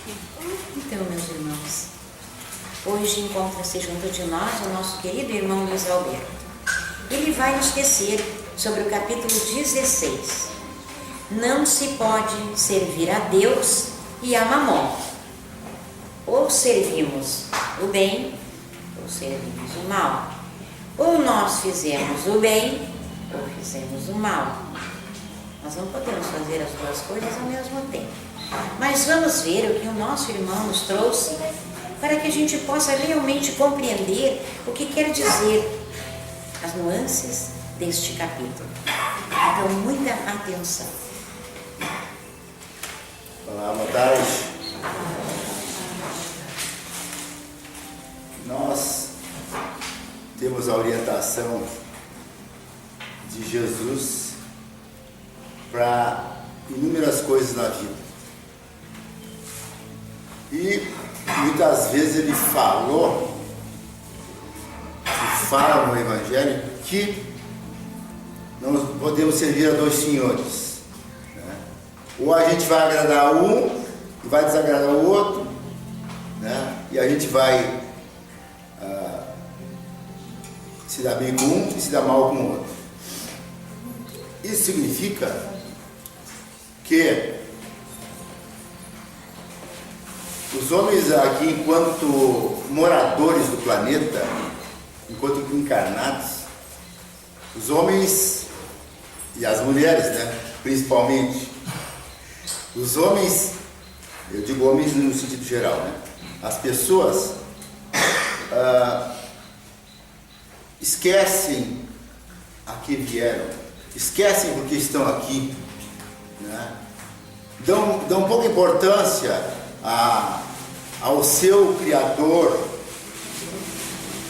Então, meus irmãos, hoje encontra-se junto de nós o nosso querido irmão Luiz Alberto. Ele vai nos tecer sobre o capítulo 16. Não se pode servir a Deus e a Mamon. Ou servimos o bem, ou servimos o mal. Ou nós fizemos o bem, ou fizemos o mal. Nós não podemos fazer as duas coisas ao mesmo tempo. Mas vamos ver o que o nosso irmão nos trouxe para que a gente possa realmente compreender o que quer dizer as nuances deste capítulo. Então, muita atenção. Olá, boa tarde. Nós temos a orientação de Jesus para inúmeras coisas na vida. E muitas vezes ele fala no Evangelho que não podemos servir a dois senhores, né? Ou a gente vai agradar um e vai desagradar o outro, né? E a gente vai se dar bem com um e se dar mal com o outro. Isso significa que os homens aqui, enquanto moradores do planeta, enquanto encarnados, os homens e as mulheres, né, principalmente, os homens, eu digo homens no sentido geral, né, as pessoas esquecem a que vieram, esquecem porque estão aqui, né, dão pouca importância ao seu Criador,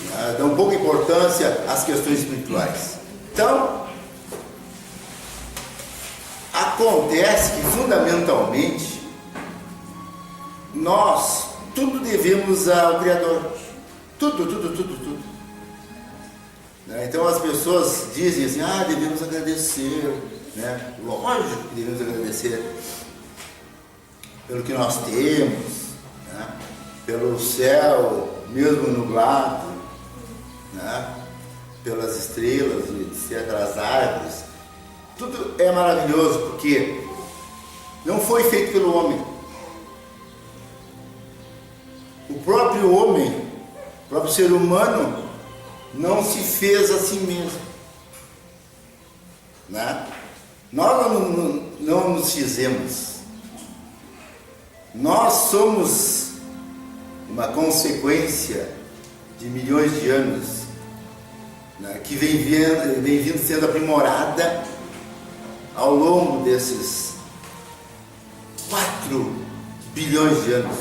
né, dão pouca importância às questões espirituais. Então, acontece que fundamentalmente nós tudo devemos ao Criador, tudo. Então as pessoas dizem assim, devemos agradecer, né? Lógico que devemos agradecer pelo que nós temos, né? Pelo céu mesmo nublado, né? Pelas estrelas, etc., as árvores. Tudo é maravilhoso porque não foi feito pelo homem. O próprio homem, o próprio ser humano não se fez a si mesmo, né? Nós não nos fizemos. Nós somos uma consequência de milhões de anos, né, que vem vindo sendo aprimorada ao longo desses 4 bilhões de anos.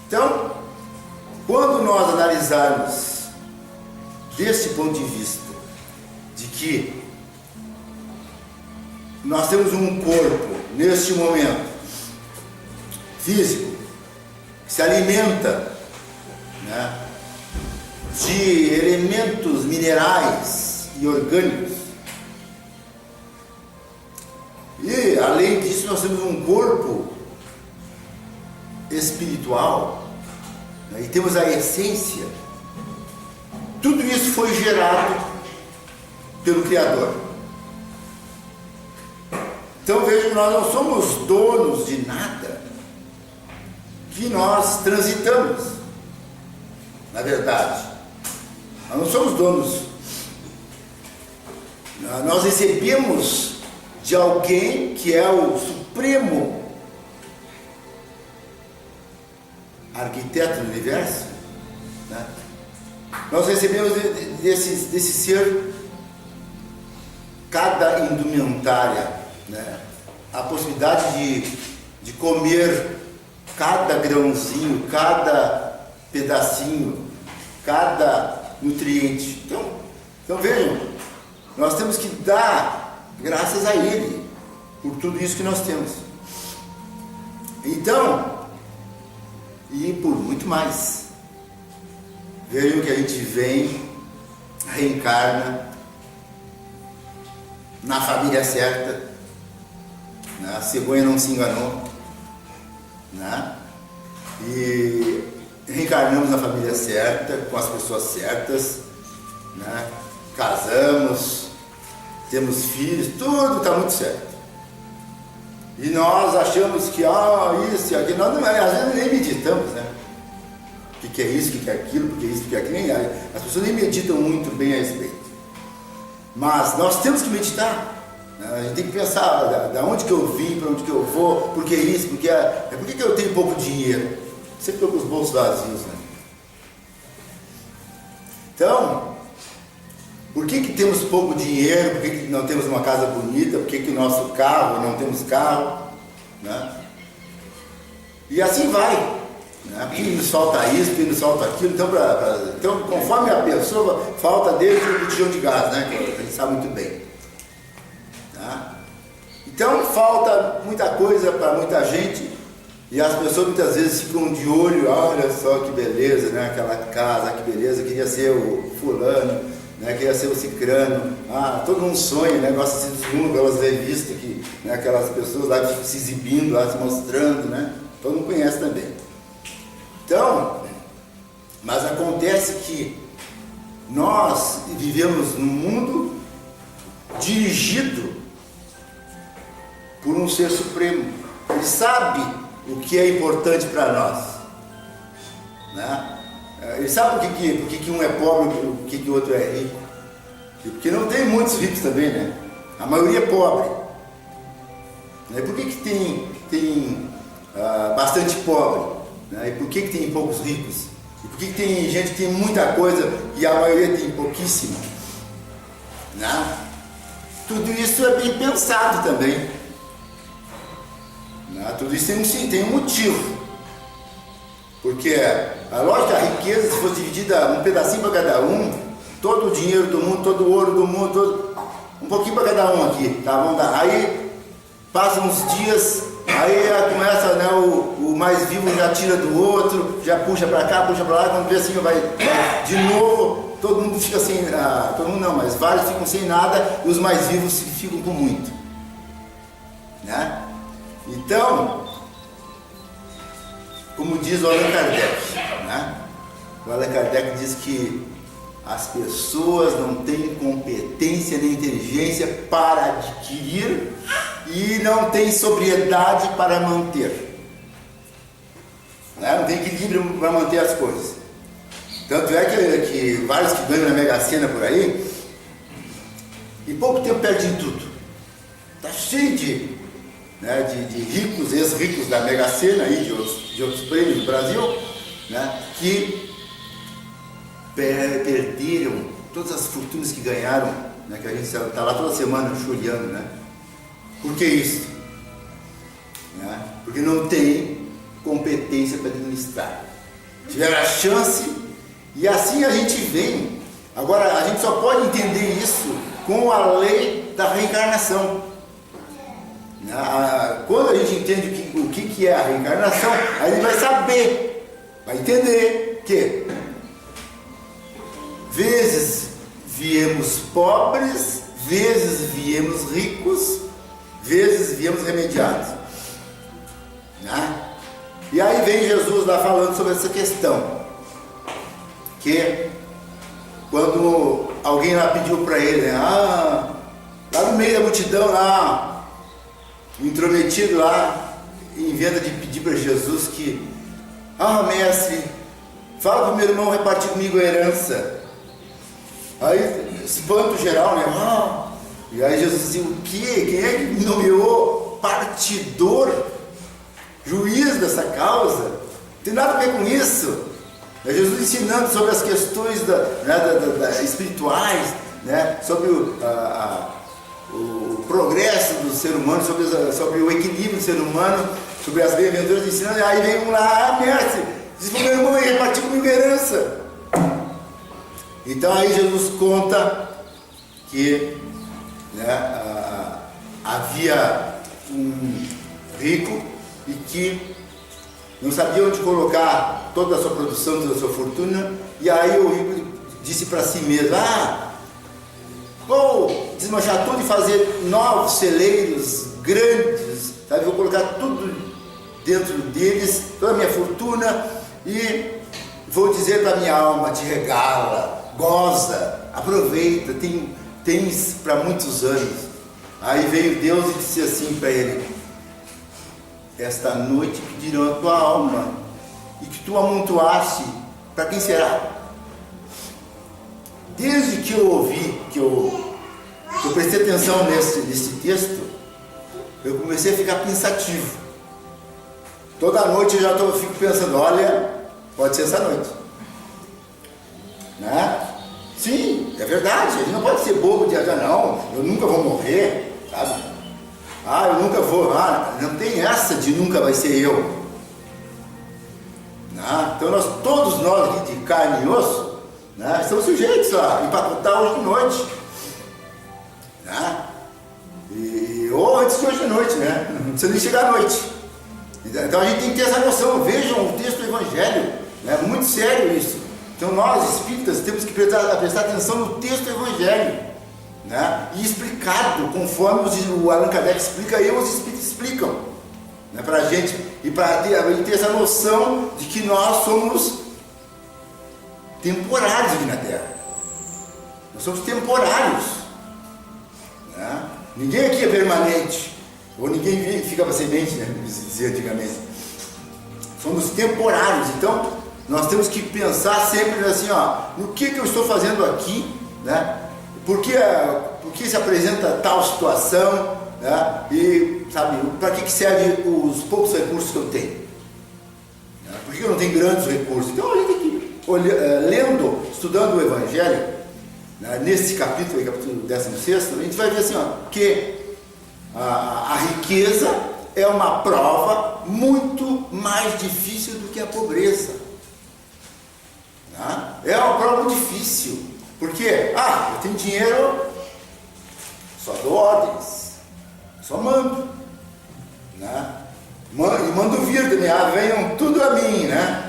Então, quando nós analisarmos desse ponto de vista, de que nós temos um corpo, neste momento, físico, que se alimenta, né, de elementos minerais e orgânicos, e além disso nós temos um corpo espiritual, né, e temos a essência. Tudo isso foi gerado pelo Criador. Então vejam, nós não somos donos de nada que nós transitamos. Na verdade, nós não somos donos. Nós recebemos de alguém que é o supremo arquiteto do universo, né? Nós recebemos desse ser cada indumentária, né? A possibilidade de comer cada grãozinho, cada pedacinho, cada nutriente. Então vejam, nós temos que dar graças a Ele por tudo isso que nós temos. Então, e por muito mais. Vejam que a gente vem, reencarna na família certa, né? A cegonha não se enganou. né? E reencarnamos na família certa, com as pessoas certas, né? Casamos, temos filhos, tudo está muito certo. E nós achamos que isso e aquilo, nós não, às vezes nem meditamos, né? O que é isso, o que é aquilo, porque é isso, porque é aquilo, as pessoas nem meditam muito bem a respeito. Mas nós temos que meditar, né? A gente tem que pensar da onde que eu vim, para onde que eu vou, por que isso, por que eu tenho pouco dinheiro? Sempre estou com os bolsos vazios, né? Então, por que temos pouco dinheiro? Por que não temos uma casa bonita? Por que o nosso carro, não temos carro? Né? E assim vai. Né? Por que nos falta isso? Por que nos falta aquilo? Então, conforme a pessoa, falta dele um botijão de gás, né? Que a gente sabe muito bem. Tá? Então, falta muita coisa para muita gente. E as pessoas muitas vezes ficam de olho, olha só que beleza, né? Aquela casa, que beleza, queria ser o fulano, né? Queria ser o cicrano, todo mundo sonha, né? Gosta de se deslumbrar pelas revistas, né? Aquelas pessoas lá que ficam se exibindo, lá se mostrando, né? Todo mundo conhece também. Então, mas acontece que nós vivemos num mundo dirigido por um ser supremo. Ele sabe o que é importante para nós, né? Ele sabe por que um é pobre e por que o outro é rico. Porque não tem muitos ricos também, né? A maioria é pobre. Né? Por que tem bastante pobre? Né? E por que tem poucos ricos? E por que tem gente que tem muita coisa e a maioria tem pouquíssimo? Né? Tudo isso é bem pensado também. Né? Tudo isso tem um motivo. Porque a lógica da riqueza, se fosse dividida um pedacinho para cada um, todo o dinheiro do mundo, todo o ouro do mundo, um pouquinho para cada um aqui, tá? Vamos dar. Aí passam uns dias, aí começa, né, o mais vivo já tira do outro, já puxa para cá, puxa para lá, quando vê assim vai de novo, todo mundo fica sem, todo mundo não, mas vários ficam sem nada e os mais vivos ficam com muito, né? Então, como diz o Allan Kardec, né? O Allan Kardec diz que as pessoas não têm competência nem inteligência para adquirir e não têm sobriedade para manter. Né? Não tem equilíbrio para manter as coisas. Tanto é que vários que ganham na Mega Sena por aí, em pouco tempo perdem tudo. Está cheio de ricos, ex-ricos da Mega Sena e de outros prêmios do Brasil, né, que perderam todas as fortunas que ganharam, né, que a gente está lá toda semana chorando, né? Por que isso? Né? Porque não tem competência para administrar. Tiveram a chance e assim a gente vem. Agora, a gente só pode entender isso com a lei da reencarnação. Quando a gente entende o que é a reencarnação, a gente vai saber, vai entender que vezes viemos pobres, vezes viemos ricos, vezes viemos remediados, né? E aí vem Jesus lá falando sobre essa questão, que quando alguém lá pediu para ele, né, lá no meio da multidão lá, intrometido lá, inventa de pedir para Jesus que, mestre, fala para o meu irmão repartir comigo a herança. Aí, espanto geral, né? E aí Jesus dizia, o quê? Quem é que me nomeou partidor, juiz dessa causa? Não tem nada a ver com isso. É Jesus ensinando sobre as questões espirituais, né? Sobre o progresso do ser humano, sobre o equilíbrio do ser humano, sobre as bem-aventuras, ensinando. Aí vem um lá, mestre, diz para o meu irmão repartir comigo a herança. Então aí Jesus conta que, né, havia um rico e que não sabia onde colocar toda a sua produção, toda a sua fortuna, e aí o rico disse para si mesmo, vou desmanchar tudo e fazer novos celeiros grandes, sabe? Vou colocar tudo dentro deles toda a minha fortuna e vou dizer para minha alma: te regala, goza, aproveita, tens para muitos anos. Aí veio Deus e disse assim para ele: esta noite pedirão a tua alma, e que tu amontoaste, para quem será? Desde que eu ouvi, que eu prestei atenção nesse texto, eu comecei a ficar pensativo. Toda noite eu já fico pensando: olha, pode ser essa noite, né? Sim, é verdade, a gente não pode ser bobo de dizer: não, eu nunca vou morrer, sabe? Eu nunca vou, não tem essa de nunca vai ser eu, né? Então todos nós aqui de carne e osso, né, estamos sujeitos a empacotar hoje de noite, né? Ou antes de hoje de noite, né? Não precisa nem chegar à noite. Então a gente tem que ter essa noção. Vejam o texto do Evangelho, é muito sério isso. Então nós espíritas temos que prestar atenção no texto do Evangelho, né? E explicado conforme o Allan Kardec explica e os espíritos explicam, né? Para a gente, e para ter essa noção de que nós somos temporários aqui na Terra. Nós somos temporários, né? Ninguém aqui é permanente, ou ninguém fica para semente, né? Como se dizia antigamente. Somos temporários. Então nós temos que pensar sempre assim, no que eu estou fazendo aqui, né? Por que se apresenta tal situação, né? E sabe, para que serve os poucos recursos que eu tenho, né? Por que eu não tenho grandes recursos? Então a gente tem que lendo, estudando o Evangelho, né, nesse capítulo 16, a gente vai ver assim, que a riqueza é uma prova muito mais difícil do que a pobreza, né? É uma prova muito difícil, porque eu tenho dinheiro, só dou ordens, só mando, né? E mando vir também, venham tudo a mim, né?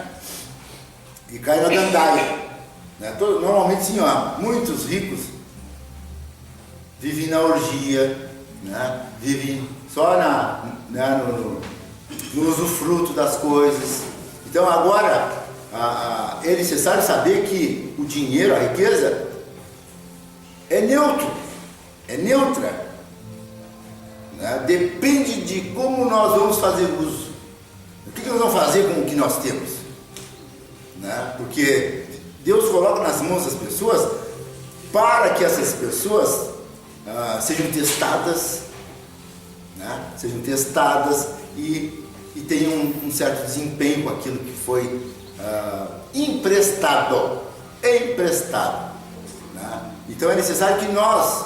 E cai na gandaia, né? Normalmente sim, muitos ricos vivem na orgia, né? Vivem só no usufruto das coisas. Então agora é necessário saber que o dinheiro, a riqueza, é neutra, né? Depende de como nós vamos fazer uso. O que nós vamos fazer com o que nós temos, né? Porque Deus coloca nas mãos das pessoas para que essas pessoas sejam testadas, né? Sejam testadas e tenham um certo desempenho com aquilo que foi emprestado, né? Então é necessário que nós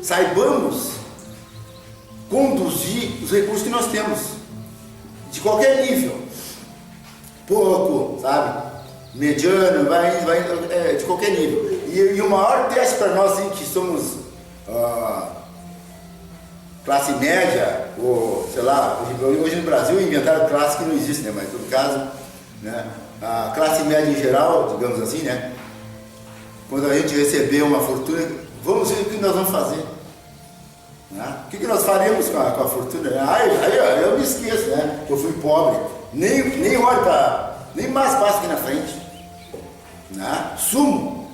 saibamos conduzir os recursos que nós temos, de qualquer nível, pouco, sabe, mediano, de qualquer nível. E o maior teste para nós, assim, que somos classe média, ou sei lá, hoje no Brasil inventaram classe que não existe, né? Mas em todo caso, né, a classe média em geral, digamos assim, né? Quando a gente receber uma fortuna, vamos ver o que nós vamos fazer, né? O que nós faremos com a fortuna? Aí eu me esqueço, né? Que eu fui pobre, nem olho para, nem mais passo aqui na frente, né? Sumo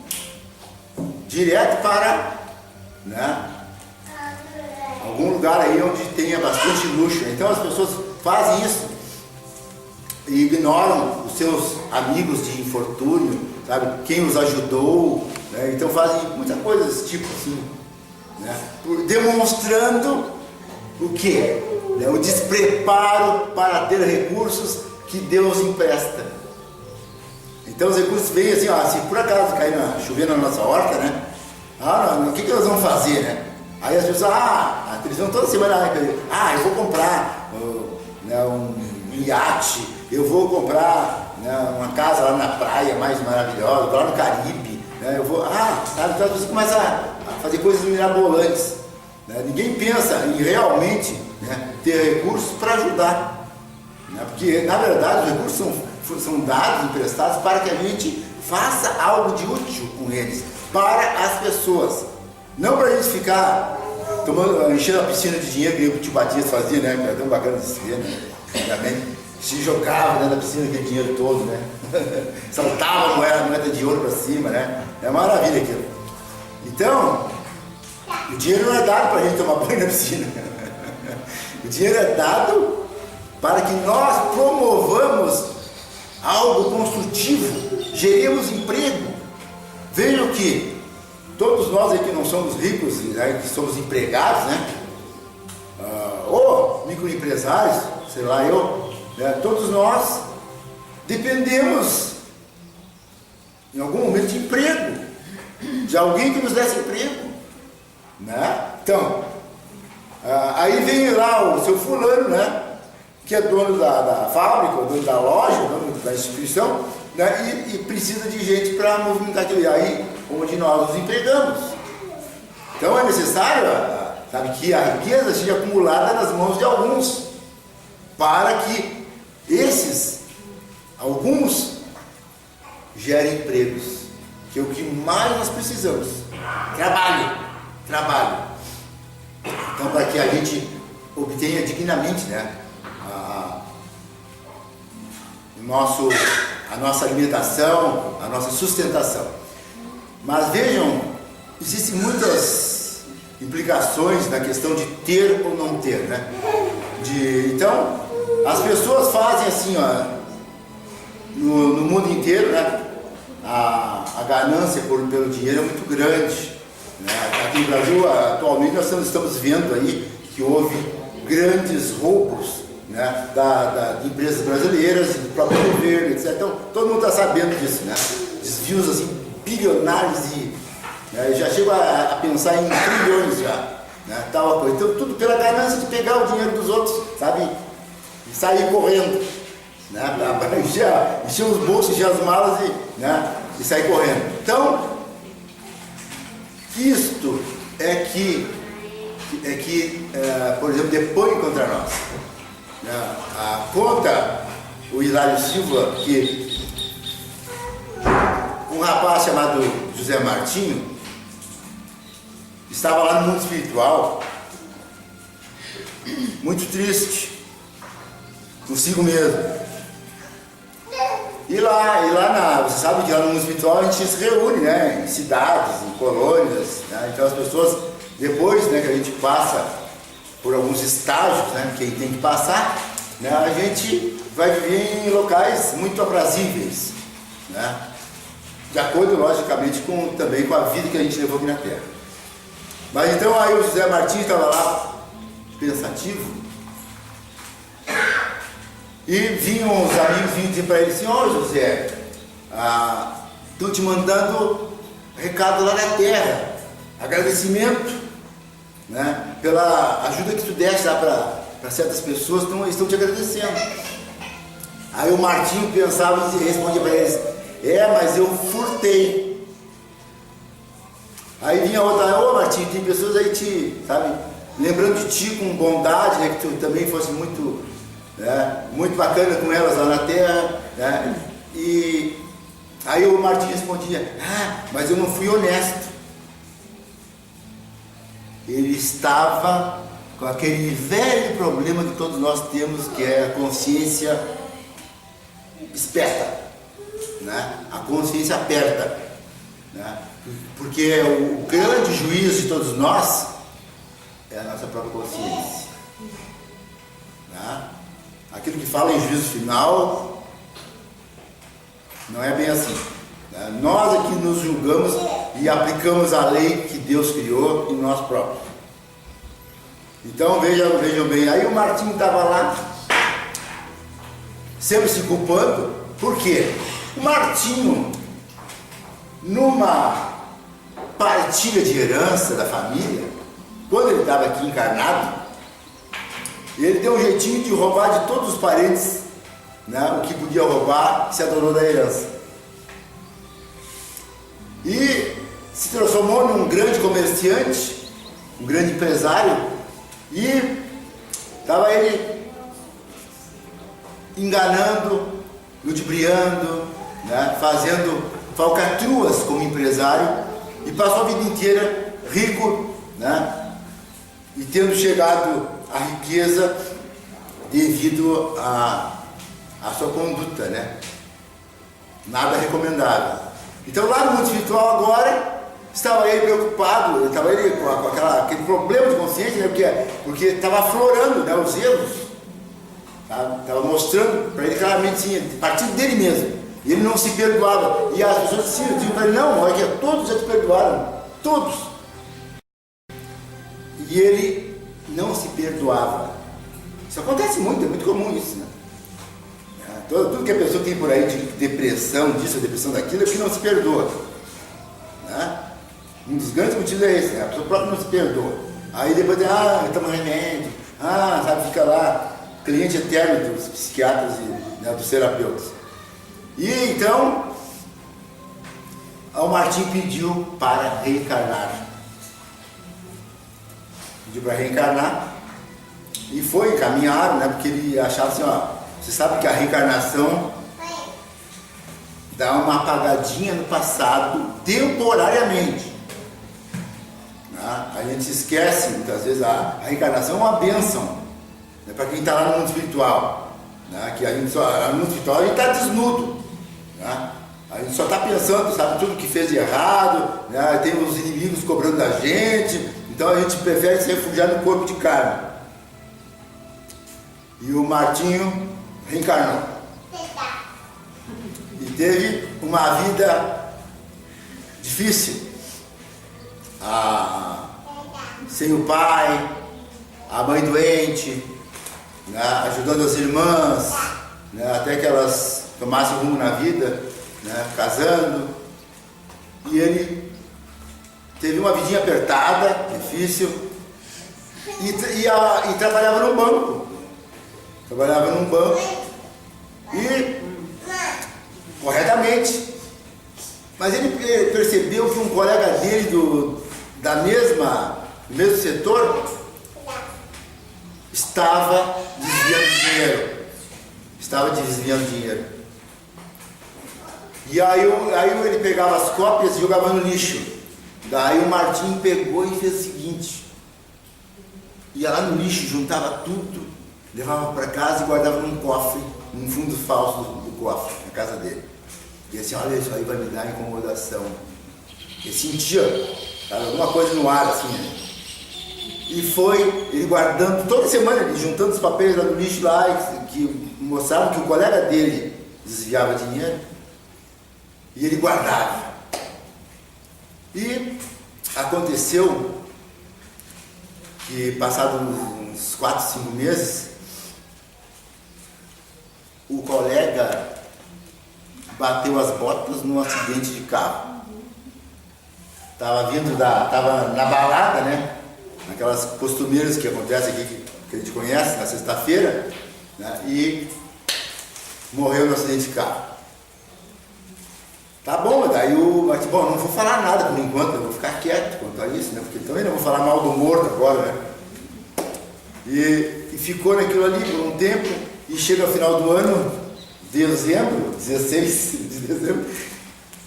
direto para, né, algum lugar aí onde tenha bastante luxo. Então as pessoas fazem isso e ignoram os seus amigos de infortúnio, sabe, quem os ajudou, né? Então fazem muita coisa desse tipo assim, né? Demonstrando o que? Né? O despreparo para ter recursos que Deus empresta. Então os recursos vêm assim, se por acaso cair chover na nossa horta, né? O que nós vamos fazer, né? Aí as pessoas, a televisão toda semana, eu vou comprar um iate, eu vou comprar, né, uma casa lá na praia mais maravilhosa, lá no Caribe, né? Eu vou, sabe? Então as pessoas começam a fazer coisas mirabolantes, né? Ninguém pensa em realmente, né, ter recursos para ajudar, né? Porque na verdade os recursos são dados, emprestados para que a gente faça algo de útil com eles, para as pessoas, não para a gente ficar enchendo a piscina de dinheiro que o tio Batista fazia, né? Que era tão bacana de se ver, né? Antigamente se jogava dentro da piscina aquele dinheiro todo, né? Saltava a moeda de ouro para cima, né? É uma maravilha aquilo. Então, o dinheiro não é dado para a gente tomar banho na piscina. O dinheiro é dado para que nós promovamos algo construtivo, geremos emprego. Vejam que todos nós aqui não somos ricos, né, que somos empregados, né? Ou microempresários, sei lá eu, né? Todos nós dependemos em algum momento de emprego, de alguém que nos desse emprego, né? Então, aí vem lá o seu fulano, né? Que é dono da fábrica, dono da loja, dono da instituição, né? E precisa de gente para movimentar aquilo. Aí, onde nós nos empregamos. Então é necessário, sabe, que a riqueza seja acumulada nas mãos de alguns, para que esses, alguns, gerem empregos, que é o que mais nós precisamos. Trabalho. Então, para que a gente obtenha dignamente, né, a nossa alimentação, a nossa sustentação. Mas vejam, existem muitas implicações na questão de ter ou não ter, né? Então, as pessoas fazem assim, ó, no mundo inteiro, né? A ganância pelo dinheiro é muito grande, né? Aqui no Brasil, atualmente, nós estamos vendo aí que houve grandes roubos, né? De empresas brasileiras e do próprio governo, etc. Então, todo mundo está sabendo disso, né? Desvios assim, bilionários e, né, já chego a pensar em trilhões já, né? Tal coisa. Então, tudo pela ganância de pegar o dinheiro dos outros, sabe? E sair correndo, né? Para encher os bolsos, encher as malas e sair correndo. Então, isto é que por exemplo, depõe contra nós. Conta o Hilário Silva que um rapaz chamado José Martinho estava lá no mundo espiritual, muito triste consigo mesmo. E lá você sabe que lá no mundo espiritual a gente se reúne, né, em cidades, em colônias, né? Então as pessoas, depois, né, que a gente passa por alguns estágios, né, que tem que passar, né, a gente vai viver em locais muito aprazíveis, né, de acordo, logicamente, também com a vida que a gente levou aqui na Terra. Mas então aí o José Martins estava lá, pensativo, e vinham os amigos dizer para ele assim: ó, José, estou te mandando recado lá da Terra, agradecimento, né, pela ajuda que tu deste lá para certas pessoas, então estão te agradecendo. Aí o Martinho pensava e respondia para eles: mas eu furtei. Aí vinha outra: ô Martinho, tem pessoas aí sabe, lembrando de ti com bondade, né, que tu também fosse muito, né, muito bacana com elas lá na Terra, né? E aí o Martinho respondia: mas eu não fui honesto. Ele estava com aquele velho problema que todos nós temos, que é a consciência esperta, né? A consciência aperta, né? Porque o grande juízo de todos nós é a nossa própria consciência, né? Aquilo que fala em juízo final não é bem assim, né? Nós é que nos julgamos e aplicamos a lei que Deus criou em nós próprios. Então vejam bem, aí o Martinho estava lá sempre se culpando. Por quê? O Martinho, numa partilha de herança da família, quando ele estava aqui encarnado, ele deu um jeitinho de roubar de todos os parentes, né, o que podia roubar, se adorou da herança. E se transformou num grande comerciante, um grande empresário, e estava ele enganando, ludibriando, né, fazendo falcatruas como empresário, e passou a vida inteira rico, né, e tendo chegado à riqueza devido à sua conduta, né? Nada recomendável. Então lá no mundo espiritual agora, estava ele preocupado, estava ele com aquele problema de consciência, né? Porque estava aflorando, né, os erros, estava mostrando para ele claramente, sim, a partir dele mesmo. E ele não se perdoava. E as pessoas diziam para ele, não, olha, todos já te perdoaram, todos. E ele não se perdoava. Isso acontece muito, é muito comum isso, né? Tudo que a pessoa tem por aí de depressão, disso, depressão daquilo, é porque não se perdoa, né? Um dos grandes motivos é esse, né? A pessoa própria não se perdoa. Aí depois tem, toma remédio, sabe, fica lá, cliente eterno dos psiquiatras e, né, dos terapeutas. E então, o Martim pediu para reencarnar. Pediu para reencarnar e foi, caminharam, né? Porque ele achava assim, você sabe que a reencarnação dá uma apagadinha no passado temporariamente. Né? A gente esquece, muitas vezes, a reencarnação é uma bênção, né, para quem está lá no mundo espiritual. Né? Que no mundo espiritual a gente está desnudo. Né? A gente só está pensando, sabe, tudo que fez de errado, né? Tem os inimigos cobrando da gente, então a gente prefere se refugiar no corpo de carne. E o Martinho reencarnou. E teve uma vida difícil. Sem o pai, a mãe doente, né, ajudando as irmãs, né, até que elas tomassem rumo na vida, né, casando. E ele teve uma vidinha apertada, difícil, e trabalhava no banco. Trabalhava num banco e corretamente. Mas ele percebeu que um colega dele do mesmo setor estava desviando dinheiro. E aí ele pegava as cópias e jogava no lixo. Daí o Martim pegou e fez o seguinte: ia lá no lixo, juntava tudo, levava para casa e guardava num cofre, num fundo falso do cofre, na casa dele. E assim, olha, isso aí vai me dar incomodação. Ele sentia, alguma coisa no ar, assim, né? E foi, ele guardando, toda semana, ele juntando os papéis lá no lixo lá, que mostravam que o colega dele desviava dinheiro, e ele guardava. E aconteceu que, passados uns 4, 5 meses, o colega bateu as botas num acidente de carro. Tava na balada, né? Naquelas costumeiras que acontecem aqui, que a gente conhece, na sexta-feira, né? E morreu no acidente de carro. Tá bom, daí não vou falar nada por enquanto, eu vou ficar quieto quanto a isso, né? Porque também não vou falar mal do morto agora, né? E ficou naquilo ali por um tempo, e chega ao final do ano, dezembro, 16 de dezembro,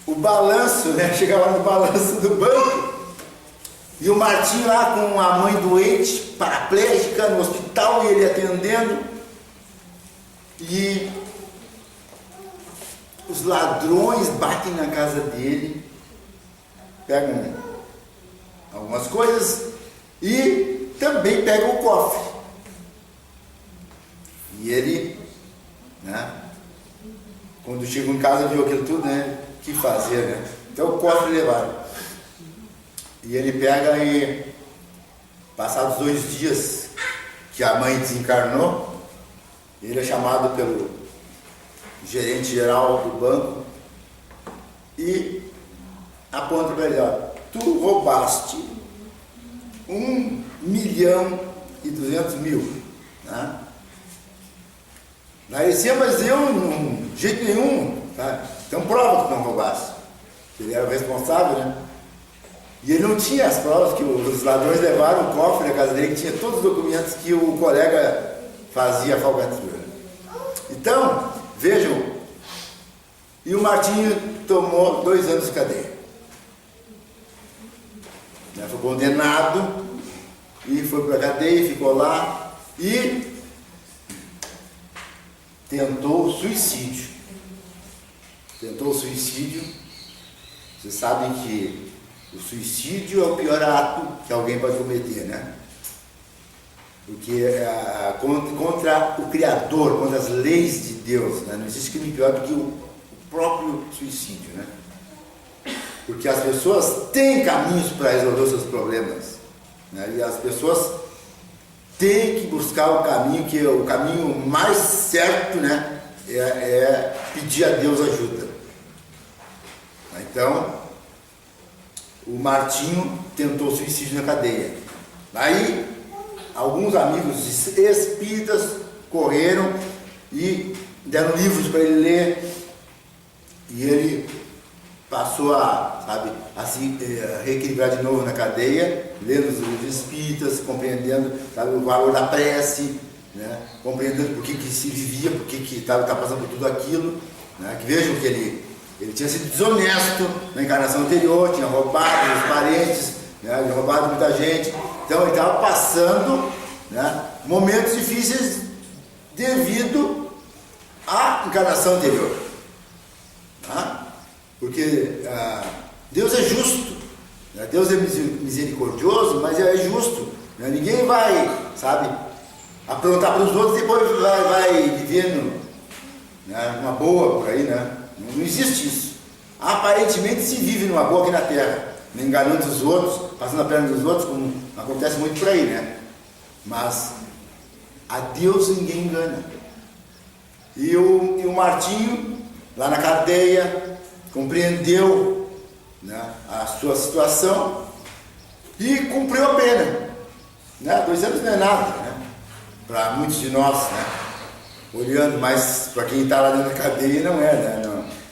o balanço, né? Chegava no balanço do banco, e o Martim lá com a mãe doente, paraplégica, no hospital, e ele atendendo, e os ladrões batem na casa dele, pegam algumas coisas e também pegam o cofre. E ele, né, quando chegou em casa, viu aquilo tudo, né? O que fazer, né? Então o cofre levaram. E ele pega e, passados 2 dias que a mãe desencarnou, ele é chamado pelo gerente geral do banco e aponta para ele: tu roubaste 1.200.000, né? Aí ele disse: mas eu, de jeito nenhum, tá? Então prova que tu não roubaste. Ele era o responsável, né? E ele não tinha as provas, que os ladrões levaram o cofre na casa dele, que tinha todos os documentos que o colega fazia a falcatrua. Então, vejam, e o Martinho tomou 2 anos de cadeia. Foi condenado e foi para a cadeia, ficou lá, e tentou suicídio. Vocês sabem que o suicídio é o pior ato que alguém pode cometer, né? Porque é contra o Criador, contra as leis de Deus, né? Não existe crime pior do que o próprio suicídio, né? Porque as pessoas têm caminhos para resolver os seus problemas, né? E as pessoas têm que buscar o caminho, que é o caminho mais certo, né? É pedir a Deus ajuda. Então, o Martinho tentou suicídio na cadeia. Aí, alguns amigos espíritas correram e deram livros para ele ler, e ele passou a se reequilibrar de novo na cadeia, lendo os livros espíritas, compreendendo, sabe, o valor da prece, né? Compreendendo por que se vivia, por que estava passando por tudo aquilo, né? Que vejam que ele tinha sido desonesto na encarnação anterior, tinha roubado os parentes, né? Tinha roubado muita gente, então ele estava passando, né, momentos difíceis devido à encarnação anterior, tá? Porque Deus é justo, né? Deus é misericordioso, mas é justo, né? Ninguém vai, sabe, aprontar para os outros e depois vai vivendo, né, uma boa por aí, né? Não existe isso. Aparentemente se vive numa boa aqui na Terra, né? Enganando os outros, passando a perna dos outros, como acontece muito por aí, né? Mas a Deus ninguém engana. E o Martinho, lá na cadeia, compreendeu, né, a sua situação e cumpriu a pena, né? 2 anos não é nada, né? Para muitos de nós, né? Olhando, mas para quem está lá dentro da cadeia não é, né?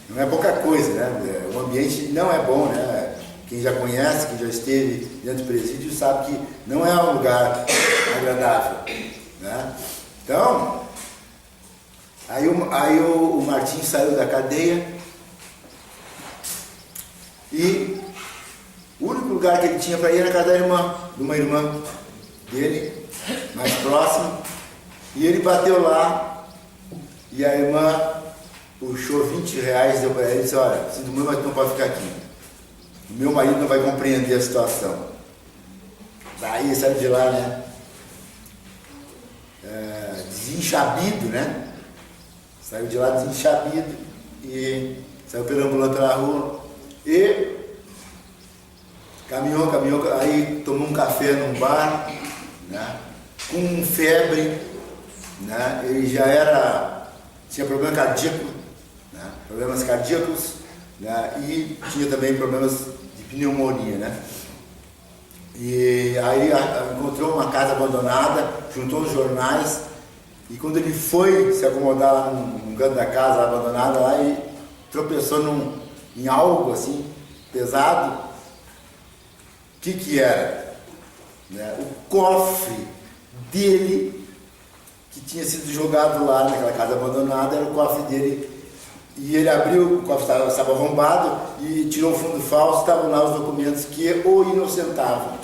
Não é pouca coisa, né? O ambiente não é bom, né? Quem já conhece, quem já esteve dentro do presídio sabe que não é um lugar agradável, né? Então, aí o Martim saiu da cadeia e o único lugar que ele tinha para ir era a casa de uma irmã dele, mais próxima, e ele bateu lá e a irmã puxou R$20, deu para ele e disse: olha, sinto muito, mas não pode ficar aqui. O meu marido não vai compreender a situação. Daí saiu de lá, né? Desenchabido, né? Saiu de lá desenchabido e saiu perambulando pela rua e caminhou, aí tomou um café num bar, né? Com febre, né? Ele já tinha problema cardíaco, né? Problemas cardíacos, né? E tinha também problemas de pneumonia, né? E aí encontrou uma casa abandonada, juntou os jornais, e quando ele foi se acomodar lá num canto da casa abandonada, lá, e tropeçou em algo assim, pesado. O que era? Né? O cofre dele, que tinha sido jogado lá naquela casa abandonada, era o cofre dele. E ele abriu, o cofre estava arrombado, e tirou o fundo falso, estavam lá os documentos que o inocentavam,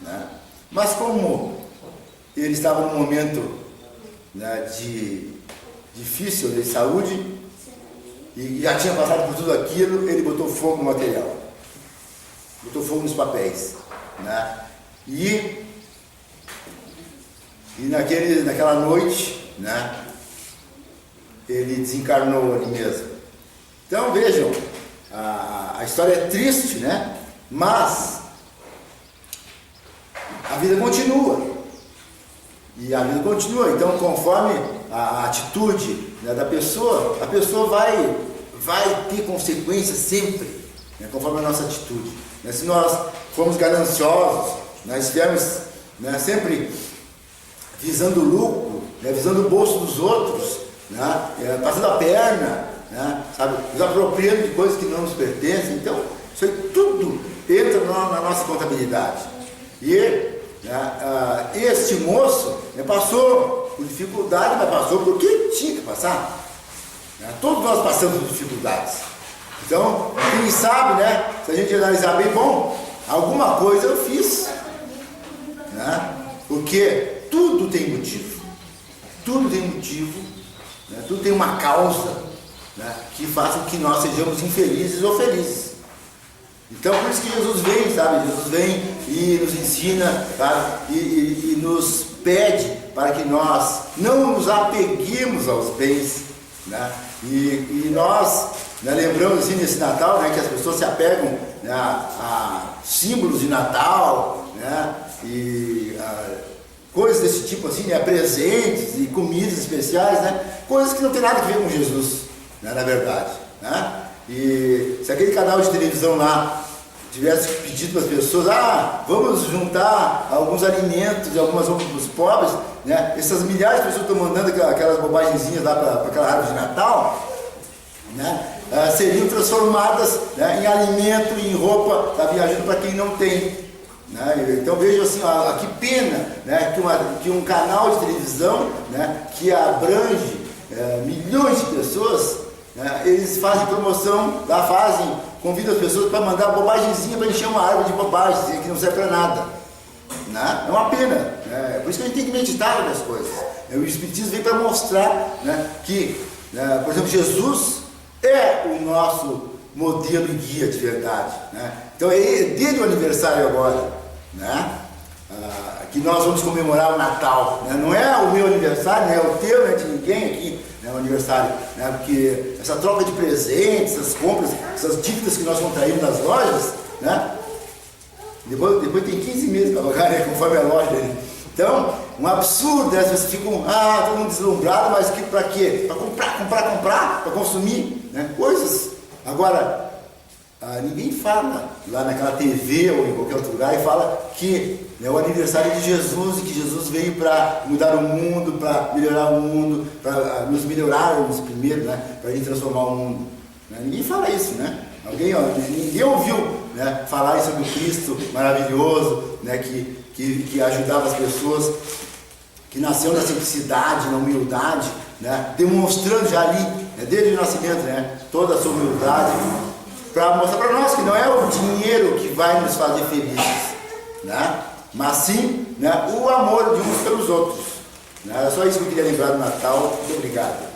né? Mas como ele estava num momento, né, difícil de saúde, e já tinha passado por tudo aquilo, ele botou fogo no material, botou fogo nos papéis, né? E naquela noite, né, ele desencarnou ali mesmo. Então vejam, a história é triste, né? Mas a vida continua. E a vida continua. Então, conforme a atitude, né, da pessoa, a pessoa vai ter consequências sempre, né, conforme a nossa atitude. Né? Se nós formos gananciosos, nós estivermos, né, sempre visando o lucro, né, visando o bolso dos outros, né, passando a perna, né, sabe, nos apropriando de coisas que não nos pertencem, então isso aí tudo entra na nossa contabilidade. E este moço, né, passou por dificuldade, mas passou porque tinha que passar, né? Todos nós passamos por dificuldades. Então, quem sabe, né, se a gente analisar bem, bom, alguma coisa eu fiz, né? Porque tudo tem motivo, né? Tudo tem uma causa, né, que faça com que nós sejamos infelizes ou felizes. Então, por isso que Jesus vem, sabe? Jesus vem e nos ensina, sabe? E nos pede para que nós não nos apeguemos aos bens, né? E nós, né, lembramos assim nesse Natal, né, que as pessoas se apegam, né, a símbolos de Natal, né, e coisas desse tipo assim, né, presentes e comidas especiais, né, coisas que não tem nada a ver com Jesus, né, na verdade, né? E se aquele canal de televisão lá tivesse pedido para as pessoas, vamos juntar alguns alimentos de algumas roupas para os pobres, né? Essas milhares de pessoas estão mandando aquelas bobagenzinhas lá para aquela árvore de Natal, né? Seriam transformadas, né, em alimento e em roupa, tá, viajando para quem não tem, né? Então vejo assim, que pena, né, que um canal de televisão, né, que abrange milhões de pessoas, né, eles fazem promoção, convidam as pessoas para mandar bobagemzinha para encher uma árvore de bobagem que não serve para nada, né? É uma pena, né? Por isso que a gente tem que meditar nas coisas. O Espiritismo vem para mostrar, né, que, por exemplo, Jesus é o nosso modelo e guia de verdade, né? Então é dele o aniversário agora, né? Que nós vamos comemorar o Natal, né? Não é o meu aniversário, não é o teu, não é de ninguém aqui, né, o aniversário, né? Porque essa troca de presentes, essas compras, essas dívidas que nós contraímos nas lojas, né? Depois tem 15 meses para pagar, né, conforme a loja, né? Então, um absurdo, né? As pessoas ficam, todo mundo deslumbrado, mas para quê? Para comprar, para consumir, né, coisas. Agora, ninguém fala lá naquela TV ou em qualquer outro lugar e fala que é o aniversário de Jesus e que Jesus veio para mudar o mundo, para melhorar o mundo, para nos melhorarmos primeiro, né, para a gente transformar o mundo, né? Ninguém fala isso, né? Ninguém ouviu, né, falar sobre o Cristo maravilhoso, né, que ajudava as pessoas, que nasceu na simplicidade, na humildade, né, demonstrando já ali, né, desde o nascimento, né, toda a sua humildade, para mostrar para nós que não é o dinheiro que vai nos fazer felizes, né, mas sim, né, o amor de uns pelos outros, né? Era só isso que eu queria lembrar do Natal. Muito obrigado.